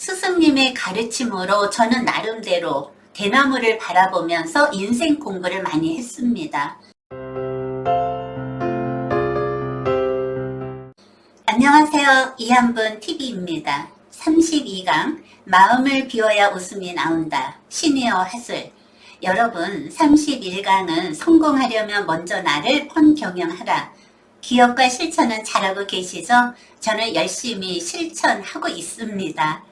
스승님의 가르침으로 저는 나름대로 대나무를 바라보면서 인생 공부를 많이 했습니다. 안녕하세요. 이한분 TV입니다. 32강 마음을 비워야 웃음이 나온다. 시니어 하술. 여러분, 31강은 성공하려면 먼저 나를 펀경영하라. 기억과 실천은 잘하고 계시죠? 저는 열심히 실천하고 있습니다.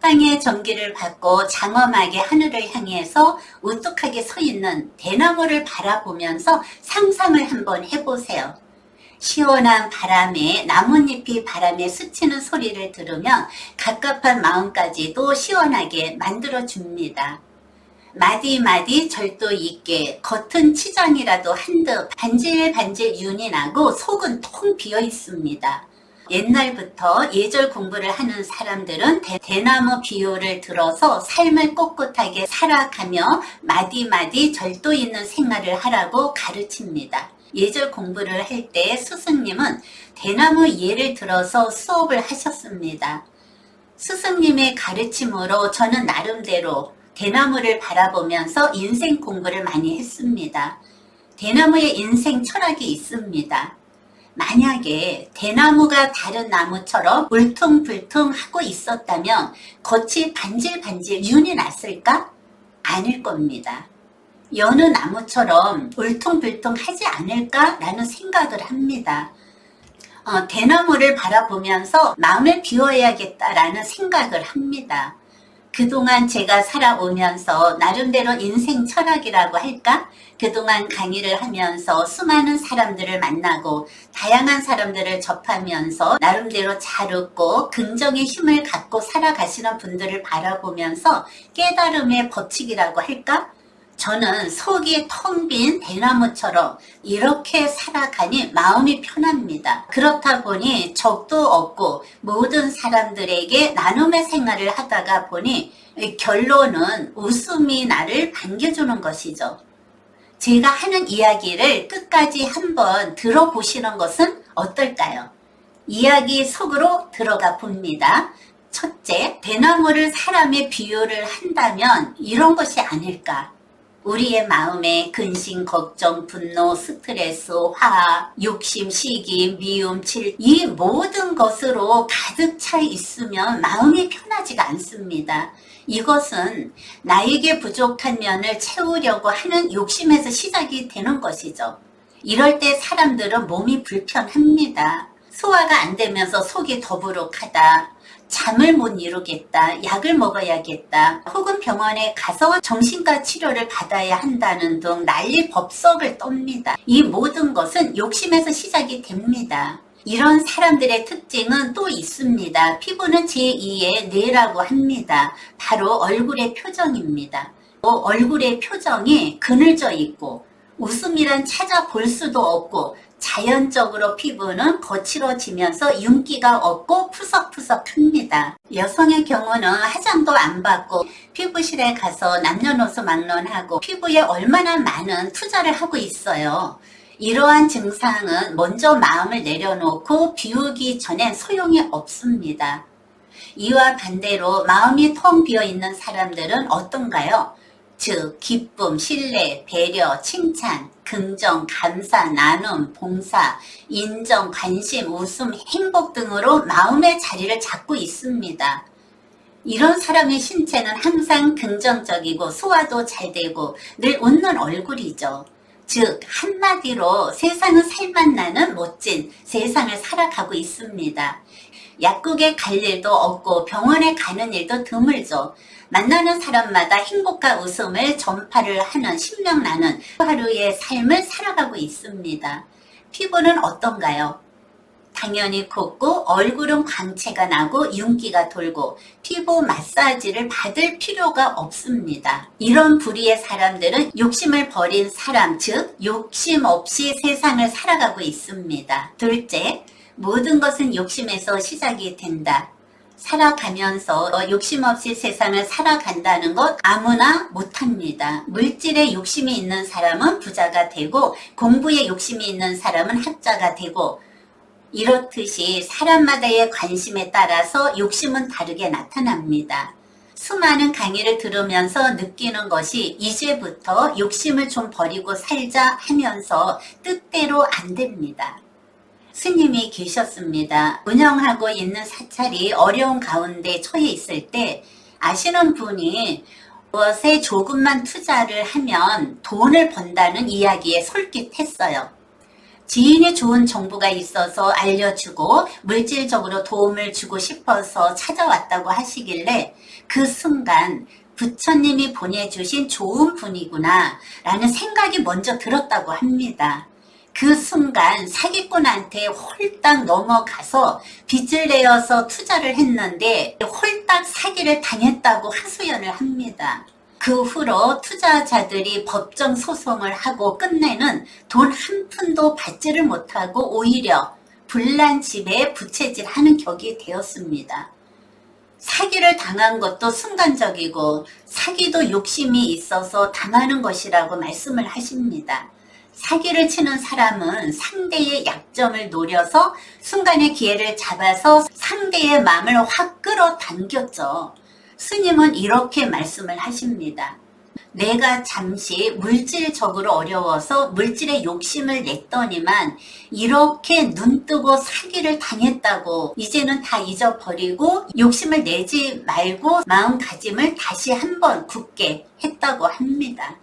땅의 전기를 받고 장엄하게 하늘을 향해서 우뚝하게 서 있는 대나무를 바라보면서 상상을 한번 해보세요. 시원한 바람에 나뭇잎이 바람에 스치는 소리를 들으면 갑갑한 마음까지도 시원하게 만들어줍니다. 마디마디 절도 있게 겉은 치장이라도 한듯 반질반질 윤이 나고 속은 통 비어 있습니다. 옛날부터 예절 공부를 하는 사람들은 대나무 비유를 들어서 삶을 꼿꼿하게 살아가며 마디마디 절도 있는 생활을 하라고 가르칩니다. 예절 공부를 할 때 스승님은 대나무 예를 들어서 수업을 하셨습니다. 스승님의 가르침으로 저는 나름대로 대나무를 바라보면서 인생 공부를 많이 했습니다. 대나무에 인생 철학이 있습니다. 만약에 대나무가 다른 나무처럼 울퉁불퉁하고 있었다면 겉이 반질반질 윤이 났을까? 아닐 겁니다. 여느 나무처럼 울퉁불퉁하지 않을까라는 생각을 합니다. 대나무를 바라보면서 마음을 비워야겠다라는 생각을 합니다. 그동안 제가 살아오면서 나름대로 인생 철학이라고 할까? 그동안 강의를 하면서 수많은 사람들을 만나고 다양한 사람들을 접하면서 나름대로 잘 웃고 긍정의 힘을 갖고 살아가시는 분들을 바라보면서 깨달음의 법칙이라고 할까? 저는 속이 텅 빈 대나무처럼 이렇게 살아가니 마음이 편합니다. 그렇다 보니 적도 없고 모든 사람들에게 나눔의 생활을 하다가 보니 결론은 웃음이 나를 반겨주는 것이죠. 제가 하는 이야기를 끝까지 한번 들어보시는 것은 어떨까요? 이야기 속으로 들어가 봅니다. 첫째, 대나무를 사람의 비유를 한다면 이런 것이 아닐까? 우리의 마음에 근심, 걱정, 분노, 스트레스, 화, 욕심, 시기, 미움, 질, 이 모든 것으로 가득 차 있으면 마음이 편하지가 않습니다. 이것은 나에게 부족한 면을 채우려고 하는 욕심에서 시작이 되는 것이죠. 이럴 때 사람들은 몸이 불편합니다. 소화가 안 되면서 속이 더부룩하다. 잠을 못 이루겠다, 약을 먹어야겠다, 혹은 병원에 가서 정신과 치료를 받아야 한다는 등 난리 법석을 떱니다. 이 모든 것은 욕심에서 시작이 됩니다. 이런 사람들의 특징은 또 있습니다. 피부는 제2의 뇌라고 합니다. 바로 얼굴의 표정입니다. 얼굴의 표정이 그늘져 있고 웃음이란 찾아볼 수도 없고 자연적으로 피부는 거칠어지면서 윤기가 없고 푸석푸석 핍니다. 여성의 경우는 화장도 안 받고 피부실에 가서 남녀노소 막론하고 피부에 얼마나 많은 투자를 하고 있어요. 이러한 증상은 먼저 마음을 내려놓고 비우기 전엔 소용이 없습니다. 이와 반대로 마음이 텅 비어 있는 사람들은 어떤가요? 즉 기쁨, 신뢰, 배려, 칭찬, 긍정, 감사, 나눔, 봉사, 인정, 관심, 웃음, 행복 등으로 마음의 자리를 잡고 있습니다. 이런 사람의 신체는 항상 긍정적이고 소화도 잘 되고 늘 웃는 얼굴이죠. 즉 한마디로 세상은 살맛나는 멋진 세상을 살아가고 있습니다. 약국에 갈 일도 없고 병원에 가는 일도 드물죠. 만나는 사람마다 행복과 웃음을 전파를 하는 신명나는 하루의 삶을 살아가고 있습니다. 피부는 어떤가요? 당연히 곱고 얼굴은 광채가 나고 윤기가 돌고 피부 마사지를 받을 필요가 없습니다. 이런 부류의 사람들은 욕심을 버린 사람, 즉 욕심 없이 세상을 살아가고 있습니다. 둘째, 모든 것은 욕심에서 시작이 된다. 살아가면서 욕심 없이 세상을 살아간다는 것 아무나 못합니다. 물질에 욕심이 있는 사람은 부자가 되고 공부에 욕심이 있는 사람은 학자가 되고 이렇듯이 사람마다의 관심에 따라서 욕심은 다르게 나타납니다. 수많은 강의를 들으면서 느끼는 것이 이제부터 욕심을 좀 버리고 살자 하면서 뜻대로 안 됩니다. 스님이 계셨습니다. 운영하고 있는 사찰이 어려운 가운데 처해 있을 때 아시는 분이 무엇에 조금만 투자를 하면 돈을 번다는 이야기에 솔깃했어요. 지인이 좋은 정보가 있어서 알려주고 물질적으로 도움을 주고 싶어서 찾아왔다고 하시길래 그 순간 부처님이 보내주신 좋은 분이구나 라는 생각이 먼저 들었다고 합니다. 그 순간 사기꾼한테 홀딱 넘어가서 빚을 내어서 투자를 했는데 홀딱 사기를 당했다고 하소연을 합니다. 그 후로 투자자들이 법정 소송을 하고 끝내는 돈 한 푼도 받지를 못하고 오히려 불난집에 부채질하는 격이 되었습니다. 사기를 당한 것도 순간적이고 사기도 욕심이 있어서 당하는 것이라고 말씀을 하십니다. 사기를 치는 사람은 상대의 약점을 노려서 순간의 기회를 잡아서 상대의 마음을 확 끌어당겼죠. 스님은 이렇게 말씀을 하십니다. 내가 잠시 물질적으로 어려워서 물질에 욕심을 냈더니만 이렇게 눈뜨고 사기를 당했다고 이제는 다 잊어버리고 욕심을 내지 말고 마음가짐을 다시 한번 굳게 했다고 합니다.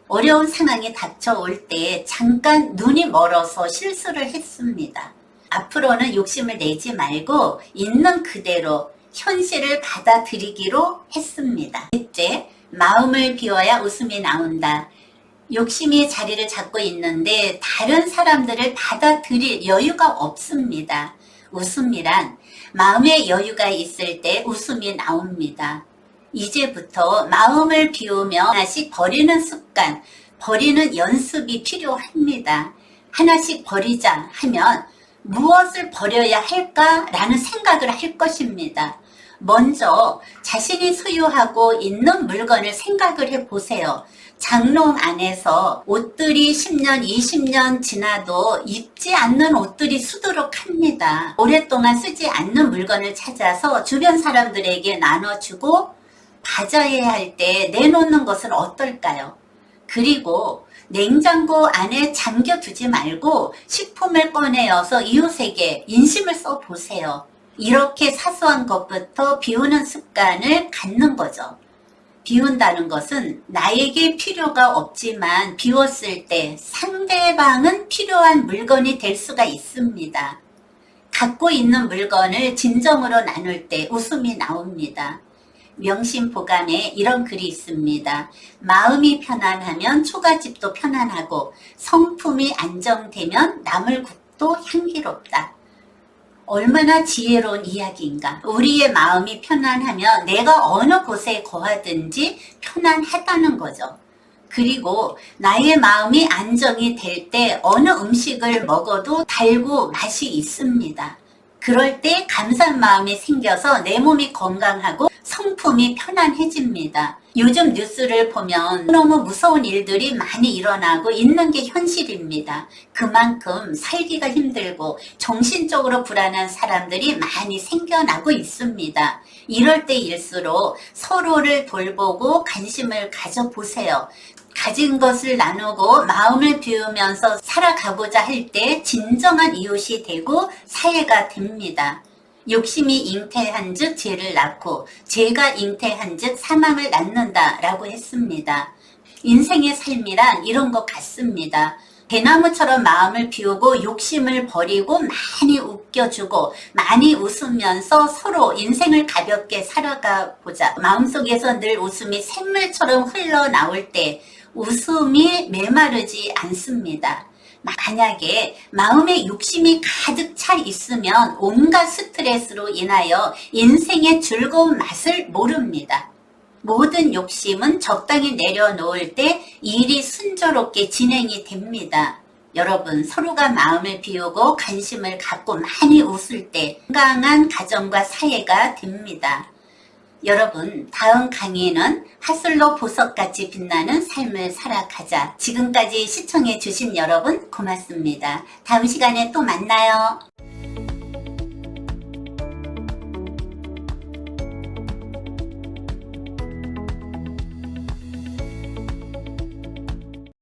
어려운 상황이 닥쳐올 때 잠깐 눈이 멀어서 실수를 했습니다. 앞으로는 욕심을 내지 말고 있는 그대로 현실을 받아들이기로 했습니다. 셋째, 마음을 비워야 웃음이 나온다. 욕심이 자리를 잡고 있는데 다른 사람들을 받아들일 여유가 없습니다. 웃음이란 마음의 여유가 있을 때 웃음이 나옵니다. 이제부터 마음을 비우며 하나씩 버리는 습관, 버리는 연습이 필요합니다. 하나씩 버리자 하면 무엇을 버려야 할까라는 생각을 할 것입니다. 먼저 자신이 소유하고 있는 물건을 생각을 해보세요. 장롱 안에서 옷들이 10년, 20년 지나도 입지 않는 옷들이 수두룩합니다. 오랫동안 쓰지 않는 물건을 찾아서 주변 사람들에게 나눠주고 바자회 할 때 내놓는 것은 어떨까요? 그리고 냉장고 안에 잠겨두지 말고 식품을 꺼내어서 이웃에게 인심을 써보세요. 이렇게 사소한 것부터 비우는 습관을 갖는 거죠. 비운다는 것은 나에게 필요가 없지만 비웠을 때 상대방은 필요한 물건이 될 수가 있습니다. 갖고 있는 물건을 진정으로 나눌 때 웃음이 나옵니다. 명심보감에 이런 글이 있습니다. 마음이 편안하면 초가집도 편안하고 성품이 안정되면 나물국도 향기롭다. 얼마나 지혜로운 이야기인가. 우리의 마음이 편안하면 내가 어느 곳에 거하든지 편안하다는 거죠. 그리고 나의 마음이 안정이 될 때 어느 음식을 먹어도 달고 맛이 있습니다. 그럴 때 감사한 마음이 생겨서 내 몸이 건강하고 성품이 편안해집니다. 요즘 뉴스를 보면 너무 무서운 일들이 많이 일어나고 있는 게 현실입니다. 그만큼 살기가 힘들고 정신적으로 불안한 사람들이 많이 생겨나고 있습니다. 이럴 때일수록 서로를 돌보고 관심을 가져보세요. 가진 것을 나누고 마음을 비우면서 살아가고자 할 때 진정한 이웃이 되고 사회가 됩니다. 욕심이 잉태한 즉 죄를 낳고 죄가 잉태한 즉 사망을 낳는다 라고 했습니다. 인생의 삶이란 이런 것 같습니다. 대나무처럼 마음을 비우고 욕심을 버리고 많이 웃겨주고 많이 웃으면서 서로 인생을 가볍게 살아가 보자. 마음속에서 늘 웃음이 샘물처럼 흘러나올 때 웃음이 메마르지 않습니다. 만약에 마음에 욕심이 가득 차 있으면 온갖 스트레스로 인하여 인생의 즐거운 맛을 모릅니다. 모든 욕심은 적당히 내려놓을 때 일이 순조롭게 진행이 됩니다. 여러분, 서로가 마음을 비우고 관심을 갖고 많이 웃을 때 건강한 가정과 사회가 됩니다. 여러분, 다음 강의는 하슬로 보석같이 빛나는 삶을 살아가자. 지금까지 시청해 주신 여러분 고맙습니다. 다음 시간에 또 만나요.